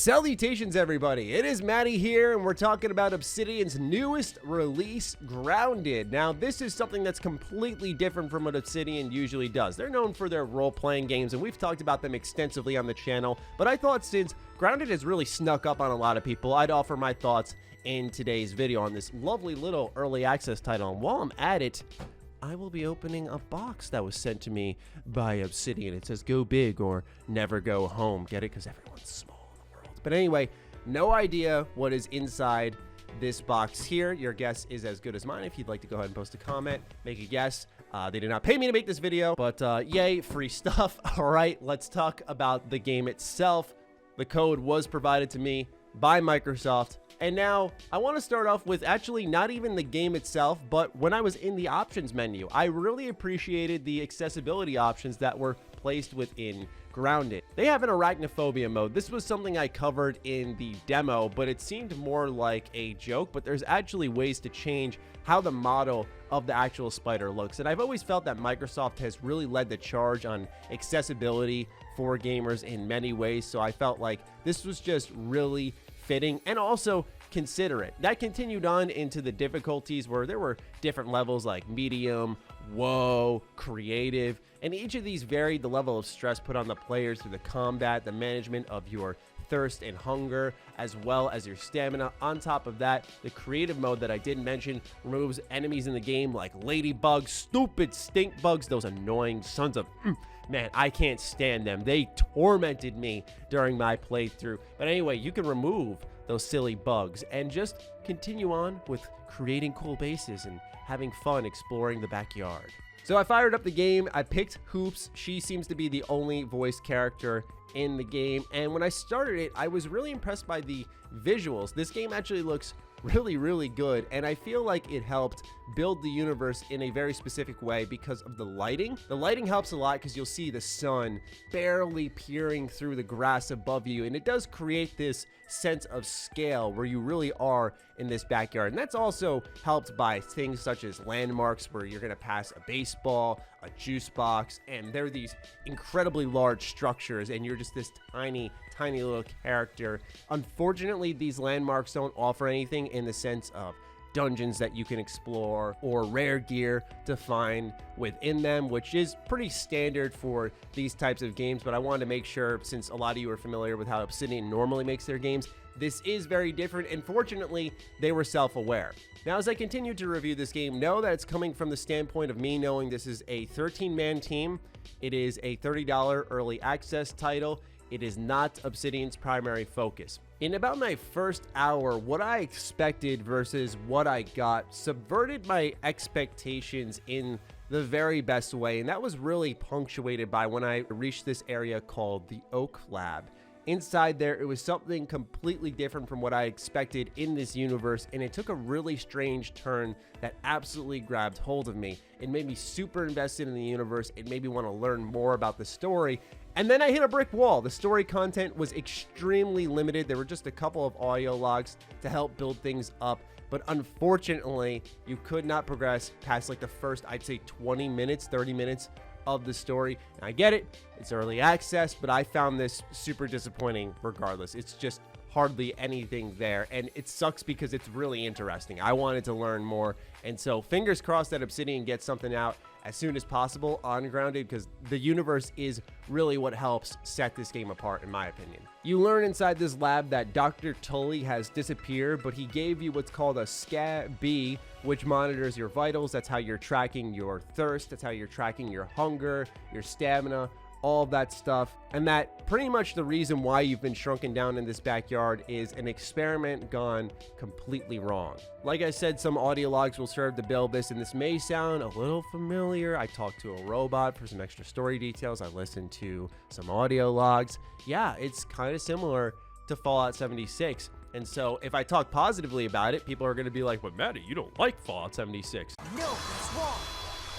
Salutations everybody, it is Matty here and we're talking about Obsidian's newest release, Grounded. Now this is something that's completely different from what Obsidian usually does. They're known for their role-playing games and we've talked about them extensively on the channel, but I thought since Grounded has really snuck up on a lot of people, I'd offer my thoughts in today's video on this lovely little early access title. And while I'm at it, I will be opening a box that was sent to me by Obsidian. It says go big or never go home. Get it? Because everyone's small. But anyway, no idea what is inside this box here. Your guess is as good as mine. If you'd like to go ahead and post a comment, make a guess. They did not pay me to make this video, but yay, free stuff. All right, let's talk about the game itself. The code was provided to me by Microsoft. And now I want to start off with actually not even the game itself, but when I was in the options menu, I really appreciated the accessibility options that were placed within Grounded. They have an arachnophobia mode. This was something I covered in the demo, but it seemed more like a joke, but there's actually ways to change how the model of the actual spider looks. And I've always felt that Microsoft has really led the charge on accessibility for gamers in many ways, so I felt like this was just really fitting and also considerate. That continued on into the difficulties where there were different levels like medium, whoa, creative, and each of these varied the level of stress put on the players through the combat, the management of your thirst and hunger, as well as your stamina. On top of that, the creative mode that I didn't mention removes enemies in the game like ladybugs, stupid stink bugs, those annoying sons of man, I can't stand them. They tormented me during my playthrough. But anyway, you can remove those silly bugs and just continue on with creating cool bases and having fun exploring the backyard. So I fired up the game. I picked Hoops. She seems to be the only voice character in the game. And when I started it, I was really impressed by the visuals. This game actually looks really good, and I feel like it helped build the universe in a very specific way because of the lighting. The lighting helps a lot because you'll see the sun barely peering through the grass above you, and it does create this sense of scale where you really are in this backyard. And that's also helped by things such as landmarks where you're going to pass a baseball, a juice box, and they're these incredibly large structures and you're just this tiny little character. Unfortunately, these landmarks don't offer anything in the sense of dungeons that you can explore or rare gear to find within them, which is pretty standard for these types of games. But I wanted to make sure, since a lot of you are familiar with how Obsidian normally makes their games, this is very different, and fortunately they were self-aware. Now, as I continue to review this game, know that it's coming from the standpoint of me knowing this is a 13-man team. It is a $30 early access title. It is not Obsidian's primary focus. In about my first hour, what I expected versus what I got subverted my expectations in the very best way, and that was really punctuated by when I reached this area called the Oak Lab. Inside there, it was something completely different from what I expected in this universe, and it took a really strange turn that absolutely grabbed hold of me. It made me super invested in the universe. It made me want to learn more about the story. And then I hit a brick wall. The story content was extremely limited. There were just a couple of audio logs to help build things up. But unfortunately, you could not progress past like the first, I'd say 20 minutes, 30 minutes of the story. And I get it, it's early access, but I found this super disappointing regardless. It's just hardly anything there, and it sucks because it's really interesting. I wanted to learn more, and so fingers crossed that Obsidian gets something out as soon as possible on Grounded, because the universe is really what helps set this game apart, in my opinion. You learn inside this lab that Dr. Tully has disappeared, but he gave you what's called a SCA-B, which monitors your vitals. That's how you're tracking your thirst. That's how you're tracking your hunger, your stamina, all of that stuff. And that pretty much the reason why you've been shrunken down in this backyard is an experiment gone completely wrong. Like I said, some audio logs will serve to build this, and this may sound a little familiar. I talked to a robot for some extra story details. I listened to some audio logs. Yeah, it's kind of similar to Fallout 76. And so if I talk positively about it, people are going to be like, but Matty, you don't like Fallout 76. No, that's wrong.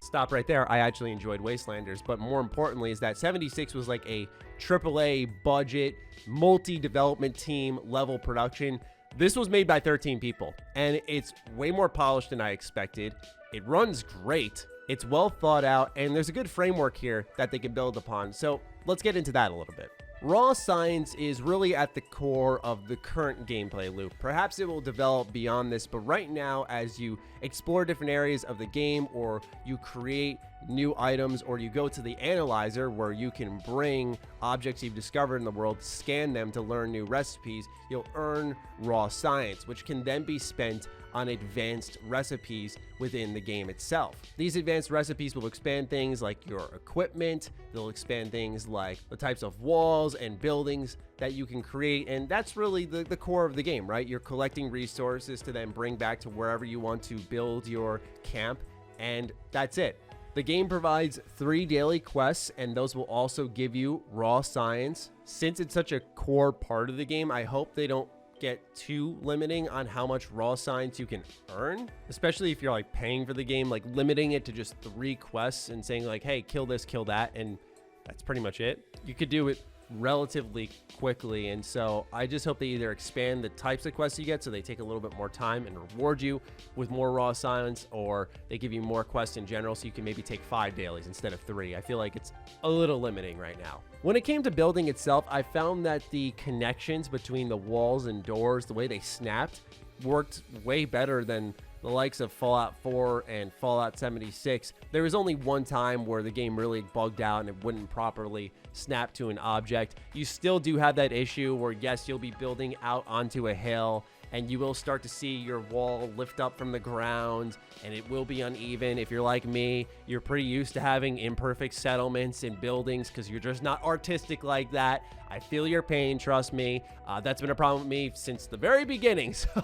Stop right there. I actually enjoyed Wastelanders, but more importantly is that 76 was like a AAA budget, multi-development team level production. This was made by 13 people, and it's way more polished than I expected. It runs great. It's well thought out, and there's a good framework here that they can build upon. So let's get into that a little bit. Raw science is really at the core of the current gameplay loop. Perhaps it will develop beyond this, but right now, as you explore different areas of the game, or you create new items, or you go to the analyzer where you can bring objects you've discovered in the world, scan them to learn new recipes, you'll earn raw science, which can then be spent on advanced recipes within the game itself. These advanced recipes will expand things like your equipment, they'll expand things like the types of walls and buildings that you can create, and that's really the core of the game, right? You're collecting resources to then bring back to wherever you want to build your camp, and that's it. The game provides 3 daily quests, and those will also give you raw science. Since it's such a core part of the game, I hope they don't get too limiting on how much raw science you can earn, especially if you're like paying for the game, like limiting it to just 3 quests and saying like, hey, kill this, kill that, and that's pretty much it. You could do it relatively quickly, and so I just hope they either expand the types of quests you get so they take a little bit more time and reward you with more raw science, or they give you more quests in general so you can maybe take 5 dailies instead of 3. I feel like it's a little limiting right now. When it came to building itself, I found that the connections between the walls and doors, the way they snapped, worked way better than the likes of Fallout 4 and Fallout 76. There was only one time where the game really bugged out and it wouldn't properly snap to an object. You still do have that issue where, yes, you'll be building out onto a hill and you will start to see your wall lift up from the ground, and it will be uneven. If you're like me, you're pretty used to having imperfect settlements and buildings because you're just not artistic like that. I feel your pain, trust me. That's been a problem with me since the very beginning, so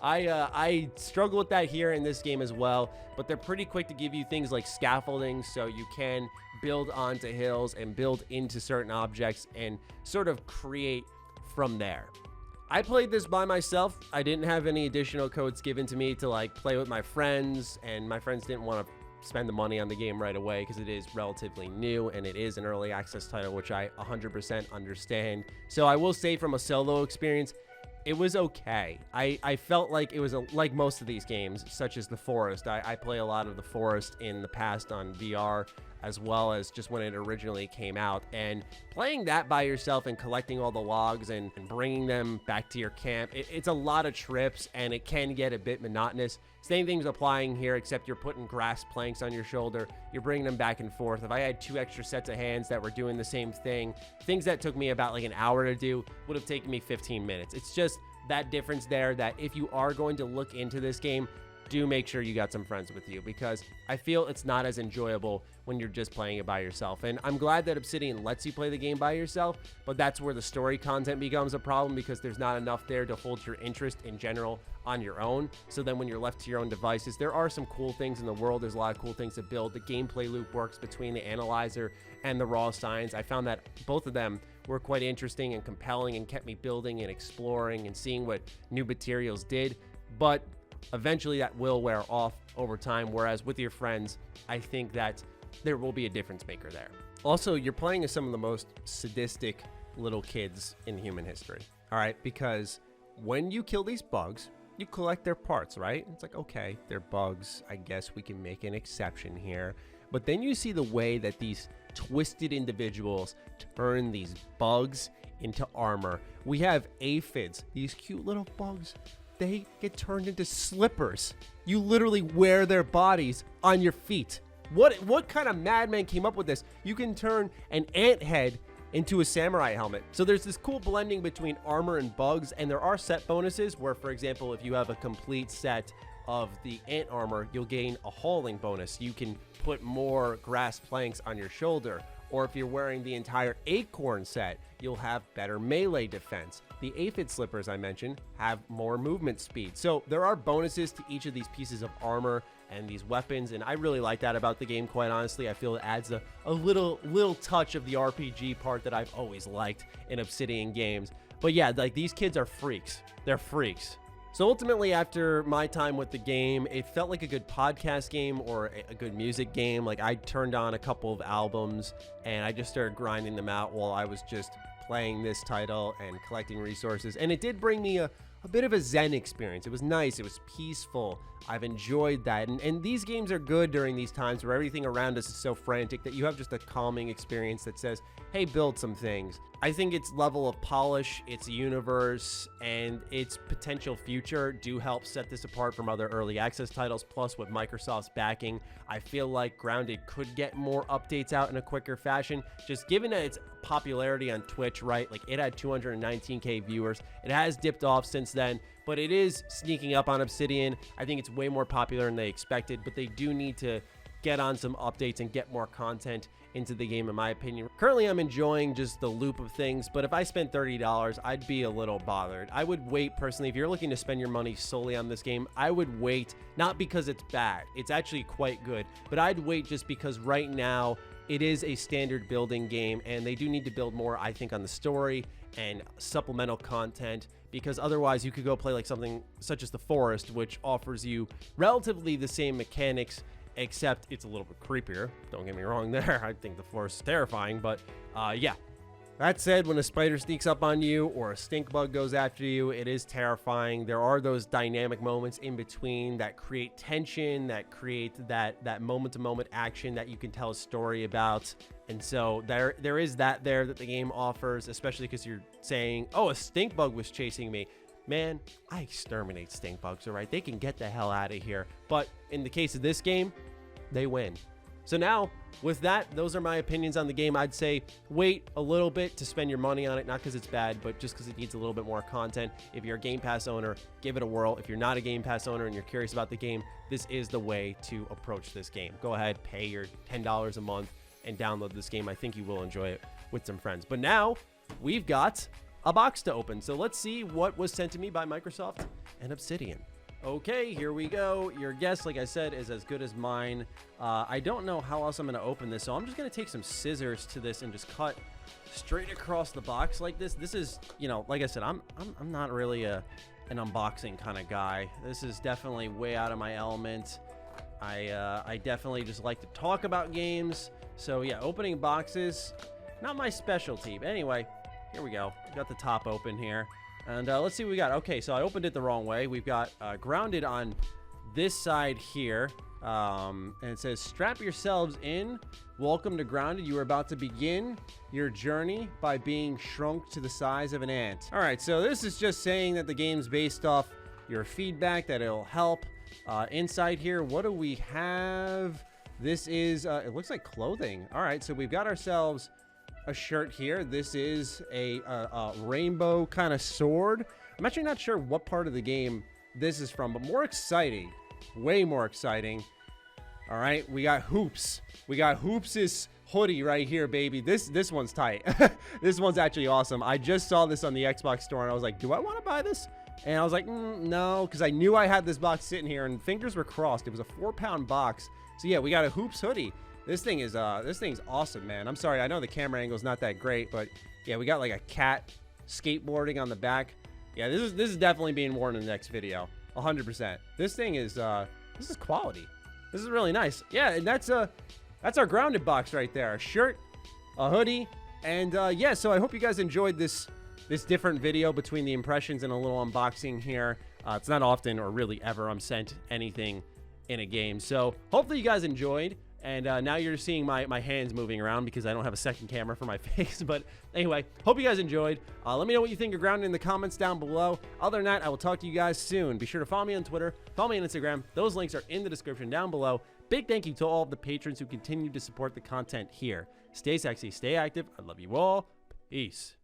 I struggle with that here in this game as well, but they're pretty quick to give you things like scaffolding so you can build onto hills and build into certain objects and sort of create from there. I played this by myself. I didn't have any additional codes given to me to like play with my friends, and my friends didn't want to spend the money on the game right away because it is relatively new and it is an early access title, which I 100% understand. So I will say, from a solo experience, it was okay. I felt like it was like most of these games, such as The Forest. I play a lot of The Forest in the past on VR, as well as just when it originally came out. And playing that by yourself and collecting all the logs and bringing them back to your camp, it's a lot of trips and it can get a bit monotonous. Same thing's applying here, except you're putting grass planks on your shoulder. You're bringing them back and forth. If I had 2 extra sets of hands that were doing the same thing, things that took me about like an hour to do would have taken me 15 minutes. It's just that difference there, that if you are going to look into this game, do make sure you got some friends with you, because I feel it's not as enjoyable when you're just playing it by yourself. And I'm glad that Obsidian lets you play the game by yourself, but that's where the story content becomes a problem, because there's not enough there to hold your interest in general on your own. So then when you're left to your own devices, there are some cool things in the world. There's a lot of cool things to build. The gameplay loop works between the analyzer and the raw science. I found that both of them were quite interesting and compelling and kept me building and exploring and seeing what new materials did. But eventually that will wear off over time, whereas with your friends, I think that there will be a difference maker there. Also, you're playing as some of the most sadistic little kids in human history, all right? Because when you kill these bugs, you collect their parts, right? It's like, okay, they're bugs. I guess we can make an exception here. But then you see the way that these twisted individuals turn these bugs into armor. We have aphids, these cute little bugs. They get turned into slippers. You literally wear their bodies on your feet. What kind of madman came up with this? You can turn an ant head into a samurai helmet. So there's this cool blending between armor and bugs, and there are set bonuses where, for example, if you have a complete set of the ant armor, you'll gain a hauling bonus. You can put more grass planks on your shoulder. Or if you're wearing the entire acorn set, you'll have better melee defense. The aphid slippers I mentioned have more movement speed. So there are bonuses to each of these pieces of armor and these weapons, and I really like that about the game, quite honestly. I feel it adds a little touch of the RPG part that I've always liked in Obsidian games. But yeah, like, these kids are freaks. They're freaks. So ultimately, after my time with the game, it felt like a good podcast game or a good music game. Like, I turned on a couple of albums and I just started grinding them out while I was just playing this title and collecting resources. And it did bring me a bit of a zen experience. It was nice. It was peaceful. I've enjoyed that. And these games are good during these times where everything around us is so frantic that you have just a calming experience that says, hey, build some things. I think its level of polish, its universe, and its potential future do help set this apart from other early access titles. Plus, with Microsoft's backing, I feel like Grounded could get more updates out in a quicker fashion. Just given its popularity on Twitch, right? Like, it had 219K viewers. It has dipped off since then, but it is sneaking up on Obsidian. I think it's way more popular than they expected, but they do need to get on some updates and get more content into the game, in my opinion. Currently, I'm enjoying just the loop of things, but if I spent $30, I'd be a little bothered. I would wait, personally. If you're looking to spend your money solely on this game, I would wait, not because it's bad. It's actually quite good, but I'd wait just because right now, it is a standard building game, and they do need to build more, I think, on the story and supplemental content, because otherwise you could go play like something such as The Forest, which offers you relatively the same mechanics, except it's a little bit creepier. Don't get me wrong there. I think The Forest is terrifying, but yeah. That said, when a spider sneaks up on you or a stink bug goes after you, it is terrifying. There are those dynamic moments in between that create tension, that create that moment-to-moment action that you can tell a story about. And so there is that there that the game offers, especially because you're saying, oh, a stink bug was chasing me. Man, I exterminate stink bugs, all right? They can get the hell out of here. But in the case of this game, they win. So now, with that, those are my opinions on the game. I'd say wait a little bit to spend your money on it, not because it's bad, but just because it needs a little bit more content. If you're a Game Pass owner, give it a whirl. If you're not a Game Pass owner and you're curious about the game, this is the way to approach this game. Go ahead, pay your $10 a month and download this game. I think you will enjoy it with some friends. But now, we've got a box to open. So let's see what was sent to me by Microsoft and Obsidian. Okay, here we go. Your guess, like I said, is as good as mine. I don't know how else I'm going to open this, so I'm just going to take some scissors to this and just cut straight across the box like this. This is, you know, like I said, I'm not really an unboxing kind of guy. This is definitely way out of my element. I definitely just like to talk about games. So yeah, opening boxes, not my specialty. But anyway, here we go. Got the top open here. And let's see what we got. Okay, so I opened it the wrong way. We've got Grounded on this side here. And it says, strap yourselves in. Welcome to Grounded. You are about to begin your journey by being shrunk to the size of an ant. All right, so this is just saying that the game's based off your feedback, that it'll help. Inside here, what do we have? This is, it looks like clothing. All right, so we've got ourselves a shirt here. This is a rainbow kind of sword. I'm actually not sure what part of the game this is from, but more exciting, way more exciting. All right, we got Hoops. We got Hoops' hoodie right here, baby. This one's tight. This one's actually awesome. I just saw this on the Xbox store and I was like, do I want to buy this? And I was like, no, because I knew I had this box sitting here and fingers were crossed. It was a 4-pound box. So yeah, we got a Hoops hoodie. This thing's awesome, man. I'm sorry, I know the camera angle's not that great, but yeah, we got like a cat skateboarding on the back. Yeah, this is definitely being worn in the next video, 100%. This thing is this is quality. This is really nice. Yeah, and that's our Grounded box right there. A shirt, a hoodie, and yeah. So I hope you guys enjoyed this different video between the impressions and a little unboxing here. It's not often or really ever I'm sent anything in a game, so hopefully you guys enjoyed. And now you're seeing my hands moving around because I don't have a second camera for my face. But anyway, hope you guys enjoyed. Let me know what you think of Grounded in the comments down below. Other than that, I will talk to you guys soon. Be sure to follow me on Twitter, follow me on Instagram. Those links are in the description down below. Big thank you to all of the patrons who continue to support the content here. Stay sexy, stay active. I love you all. Peace.